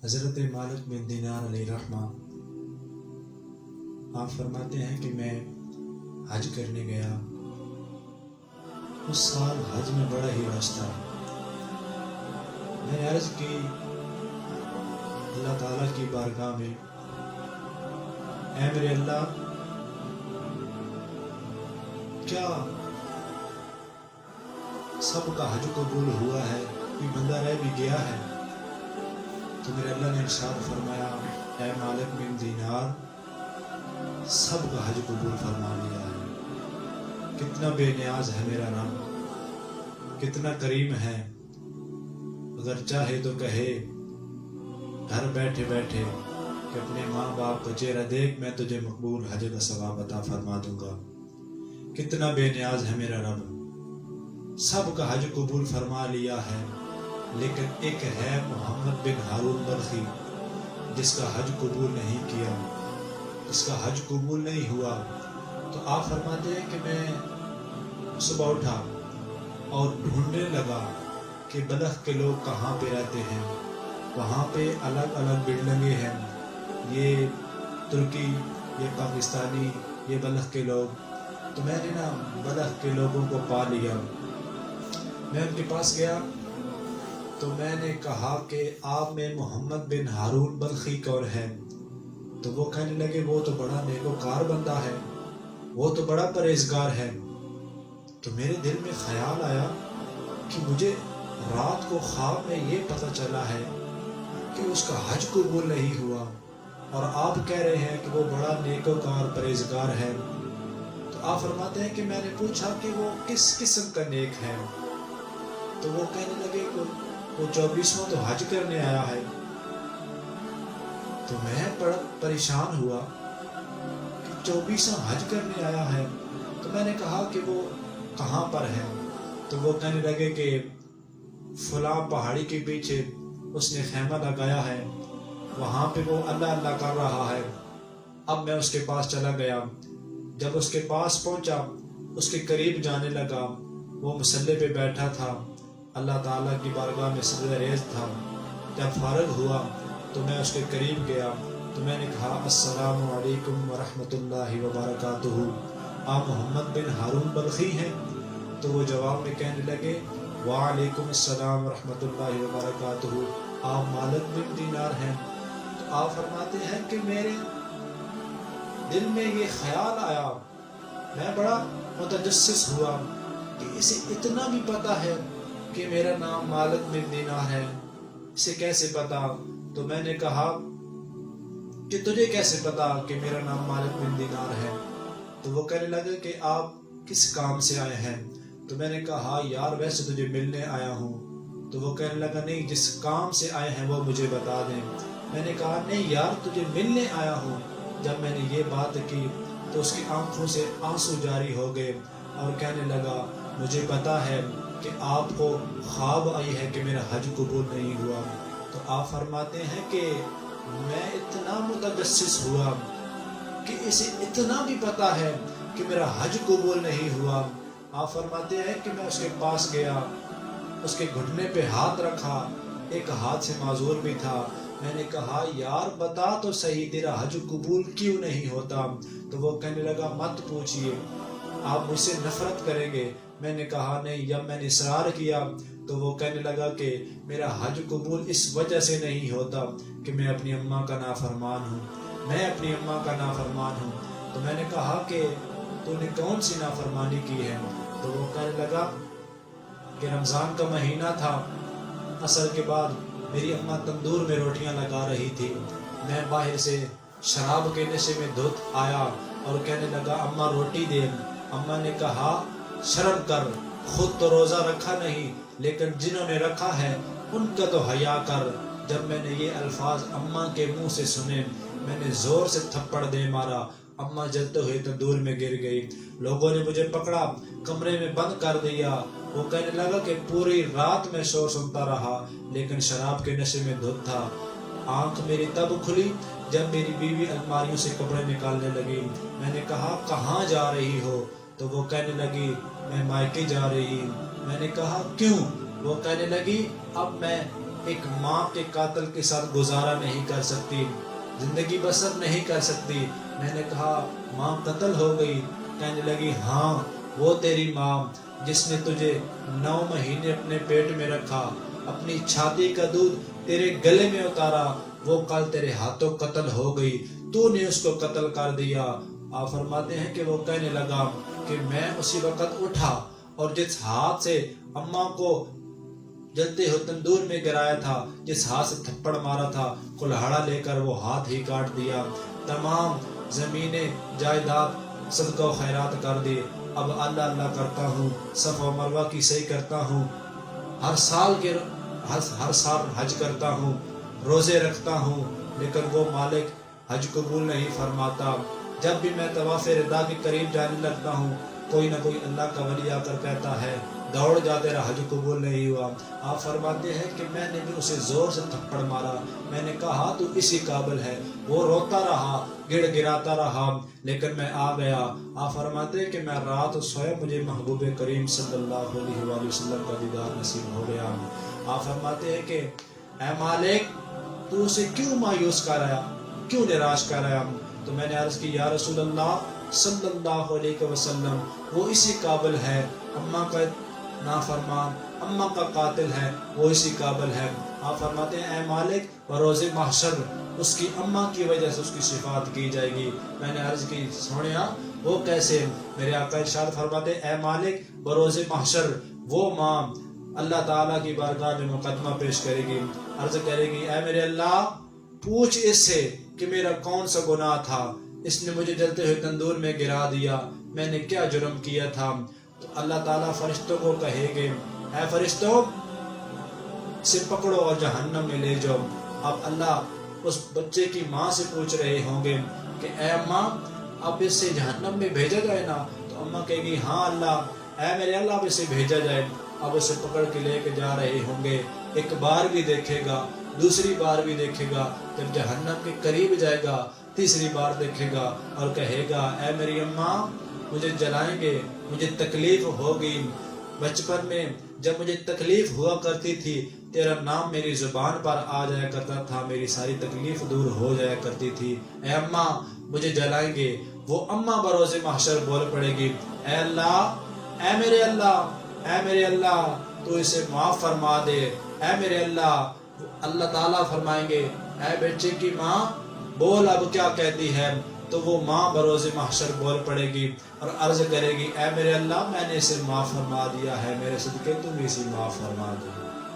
حضرت مالک بن دینار علیہ رحمہ آپ فرماتے ہیں کہ میں حج کرنے گیا. اس سال حج میں بڑا ہی رش تھا. میں نے عرض کی اللہ تعالیٰ کی بارگاہ میں، اے میرے اللہ، کیا سب کا حج قبول ہوا ہے؟ کوئی بندہ رہ بھی گیا ہے؟ تو میرے اللہ نے ارشاد فرمایا، اے مالک بن دینار، سب کا حج قبول فرما لیا ہے. کتنا بے نیاز ہے میرا رب، کتنا کریم ہے. اگر چاہے تو کہے گھر بیٹھے بیٹھے کہ اپنے ماں باپ کا چہرہ دیکھ، میں تجھے مقبول حج کا ثواب عطا فرما دوں گا. کتنا بے نیاز ہے میرا رب. سب کا حج قبول فرما لیا ہے، لیکن ایک ہے محمد بن ہارون بلخی جس کا حج قبول نہیں کیا، جس کا حج قبول نہیں ہوا. تو آپ فرماتے ہیں کہ میں صبح اٹھا اور ڈھونڈنے لگا کہ بلخ کے لوگ کہاں پہ رہتے ہیں. وہاں پہ الگ الگ بلڈنگیں ہیں، یہ ترکی، یہ پاکستانی، یہ بلخ کے لوگ. تو میں نے نا بلخ کے لوگوں کو پا لیا. میں ان کے پاس گیا تو میں نے کہا کہ آپ میں محمد بن ہارون بلخی کون ہے؟ تو وہ کہنے لگے وہ تو بڑا نیکوکار بندہ ہے، وہ تو بڑا پرہیزگار ہے. تو میرے دل میں خیال آیا کہ مجھے رات کو خواب میں یہ پتہ چلا ہے کہ اس کا حج قبول نہیں ہوا، اور آپ کہہ رہے ہیں کہ وہ بڑا نیکوکار پرہیزگار ہے. تو آپ فرماتے ہیں کہ میں نے پوچھا کہ وہ کس قسم کا نیک ہے؟ تو وہ کہنے لگے کہ وہ 24واں تو حج کرنے آیا ہے. تو میں بڑا پریشان ہوا کہ 24واں حج کرنے آیا ہے. تو میں نے کہا کہ وہ کہاں پر ہے؟ تو وہ کہنے لگے کہ فلاں پہاڑی کے پیچھے اس نے خیمہ لگایا ہے، وہاں پہ وہ اللہ اللہ کر رہا ہے. اب میں اس کے پاس چلا گیا. جب اس کے پاس پہنچا، اس کے قریب جانے لگا، وہ مصلی پہ بیٹھا تھا، اللہ تعالیٰ کی بارگاہ میں سجدہ ریز تھا. جب فارغ ہوا تو میں اس کے قریب گیا تو میں نے کہا السلام علیکم ورحمۃ اللہ وبرکاتہ، آپ محمد بن ہارون بلخی ہیں؟ تو وہ جواب میں کہنے لگے وعلیکم السلام ورحمۃ اللہ وبرکاتہ، آپ مالک بن دینار ہیں. تو آپ فرماتے ہیں کہ میرے دل میں یہ خیال آیا، میں بڑا متجسس ہوا کہ اسے اتنا بھی پتا ہے کہ میرا نام مالک بن دینار ہے، اسے کیسے پتا؟ تو میں نے کہا کہ تجھے کیسے پتا کہ میرا نام مالک بن دینار ہے؟ تو وہ کہنے لگے کہ آپ کس کام سے آئے ہیں؟ تو میں نے کہا یار ویسے تجھے ملنے آیا ہوں. تو وہ کہنے لگا نہیں، جس کام سے آئے ہیں وہ مجھے بتا دیں. میں نے کہا نہیں یار تجھے ملنے آیا ہوں. جب میں نے یہ بات کی تو اس کی آنکھوں سے آنسو جاری ہو گئے اور کہنے لگا مجھے پتا ہے کہ آپ کو خواب آئی ہے کہ میرا حج قبول نہیں ہوا. تو آپ فرماتے ہیں کہ میں اتنا متجسس ہوا کہ اسے اتنا بھی پتا ہے کہ میرا حج قبول نہیں ہوا. آپ فرماتے ہیں کہ میں اس کے پاس گیا، اس کے گھٹنے پہ ہاتھ رکھا، ایک ہاتھ سے معذور بھی تھا. میں نے کہا یار بتا تو صحیح تیرا حج قبول کیوں نہیں ہوتا؟ تو وہ کہنے لگا مت پوچھئے، آپ مجھ سے نفرت کریں گے. میں نے کہا نہیں. جب میں نے اصرار کیا تو وہ کہنے لگا کہ میرا حج قبول اس وجہ سے نہیں ہوتا کہ میں اپنی اماں کا نافرمان ہوں، میں اپنی اماں کا نافرمان ہوں. تو میں نے کہا کہ تو نے کون سی نافرمانی کی ہے؟ تو وہ کہنے لگا کہ رمضان کا مہینہ تھا، عصر کے بعد میری اماں تندور میں روٹیاں لگا رہی تھی، میں باہر سے شراب کے نشے میں دھت آیا اور کہنے لگا اماں روٹی دے. اماں نے کہا شرم کر، خود تو روزہ رکھا نہیں لیکن جنہوں نے رکھا ہے ان کا تو حیا کر. جب میں نے یہ الفاظ اماں کے منہ سے سنے میں نے زور سے تھپڑ دے مارا. اماں جلتے ہوئے تندور میں گر گئی. لوگوں نے مجھے پکڑا، کمرے میں بند کر دیا. وہ کہنے لگا کہ پوری رات میں شور سنتا رہا لیکن شراب کے نشے میں دھت تھا. آنکھ میری تب کھلی جب میری بیوی الماریوں سے کپڑے نکالنے لگی. میں نے کہا کہاں جا رہی ہو؟ تو وہ کہنے لگی میں مائکے جا رہی. میں نے کہا کیوں؟ وہ کہنے لگی اب میں ایک ماں کے قاتل کے ساتھ گزارا نہیں کر سکتی، زندگی بسر نہیں کر سکتی۔ میں نے کہا ماں قتل ہو گئی؟ کہنے لگی ہاں، وہ تیری ماں جس نے تجھے 9 مہینے اپنے پیٹ میں رکھا، اپنی چھاتی کا دودھ تیرے گلے میں اتارا، وہ کل تیرے ہاتھوں قتل ہو گئی، تو نے اس کو قتل کر دیا۔ آپ فرماتے ہیں کہ وہ کہنے لگا کہ میں اسی وقت اٹھا اور جس ہاتھ سے اماں کو جلتے ہوئے تندور میں گرایا تھا، جس ہاتھ سے تھپڑ مارا تھا، کلہاڑا لے کر وہ ہاتھ ہی کاٹ دیا، تمام زمینیں جائیداد صدقہ و خیرات کر دی۔ اب اللہ اللہ کرتا ہوں، صفا و مروہ کی سعی کرتا ہوں، ہر سال حج کرتا ہوں، روزے رکھتا ہوں، لیکن وہ مالک حج قبول نہیں فرماتا۔ جب بھی میں طواف رضا کے قریب جانے لگتا ہوں، کوئی نہ کوئی اللہ کا ولی آ کر کہتا ہے دوڑ جا، تیرا حج قبول نہیں ہوا۔ آپ فرماتے ہیں کہ میں نے بھی اسے زور سے تھپڑ مارا، میں نے کہا تو اسی قابل ہے۔ وہ روتا رہا، گڑ گراتا رہا، لیکن میں آ گیا۔ آپ فرماتے ہیں کہ میں رات سویا، مجھے محبوب کریم صلی اللہ علیہ وآلہ وسلم کا دیدار نصیب ہو گیا۔ آپ فرماتے ہیں کہ اے مالک، تو اسے کیوں مایوس کر رہا، کیوں نراش کر رہا؟ تو میں نے عرض کی یا رسول اللہ صلی اللہ علیہ وسلم، وہ اسی قابل ہے، اماں کا نافرمان، اماں کا قاتل ہے، وہ اسی قابل ہے۔ آپ فرماتے ہیں اے مالک، بروز محشر اس کی اماں کی وجہ سے اس کی شفاعت کی جائے گی۔ میں نے عرض کی سونیا وہ کیسے؟ میرے آقا ارشاد فرماتے اے مالک، بروز محشر وہ ماں اللہ تعالیٰ کی بارگاہ میں مقدمہ پیش کرے گی، عرض کرے گی اے میرے اللہ، پوچھ اس سے کہ میرا کون سا گناہ تھا، اس نے مجھے جلتے ہوئے تندور میں گرا دیا، میں نے کیا جرم کیا تھا؟ تو اللہ تعالیٰ فرشتوں کو کہے گے اے فرشتوں، اسے پکڑو اور جہنم میں لے جاؤ۔ اب اللہ اس بچے کی ماں سے پوچھ رہے ہوں گے کہ اے اماں، اب اسے جہنم میں بھیجا جائے نا؟ تو اماں کہے گی ہاں اللہ، اے میرے اللہ اب اسے بھیجا جائے۔ اب اسے پکڑ کے لے کے جا رہے ہوں گے، ایک بار بھی دیکھے گا، دوسری بار بھی دیکھے گا، جب جہنم کے قریب جائے گا تیسری بار دیکھے گا اور کہے گا اے میری اماں، مجھے جلائیں گے، مجھے تکلیف ہوگی، بچپن میں جب مجھے تکلیف ہوا کرتی تھی تیرا نام میری زبان پر آ جایا کرتا تھا، میری ساری تکلیف دور ہو جایا کرتی تھی، اے اماں مجھے جلائیں گے۔ وہ اماں بروز محشر بول پڑے گی اے اللہ، اے میرے اللہ، اے میرے اللہ، تو اسے معاف فرما دے، اے میرے اللہ۔ اللہ تعالیٰ فرمائیں گے اے بچے کی ماں، بول اب کیا کہتی ہے؟ تو وہ ماں بروز محشر بول پڑے گی اور عرض کرے گی اے میرے اللہ، میں نے اسے معاف فرما دیا ہے، میرے صدقے تم اسے معاف فرما دو۔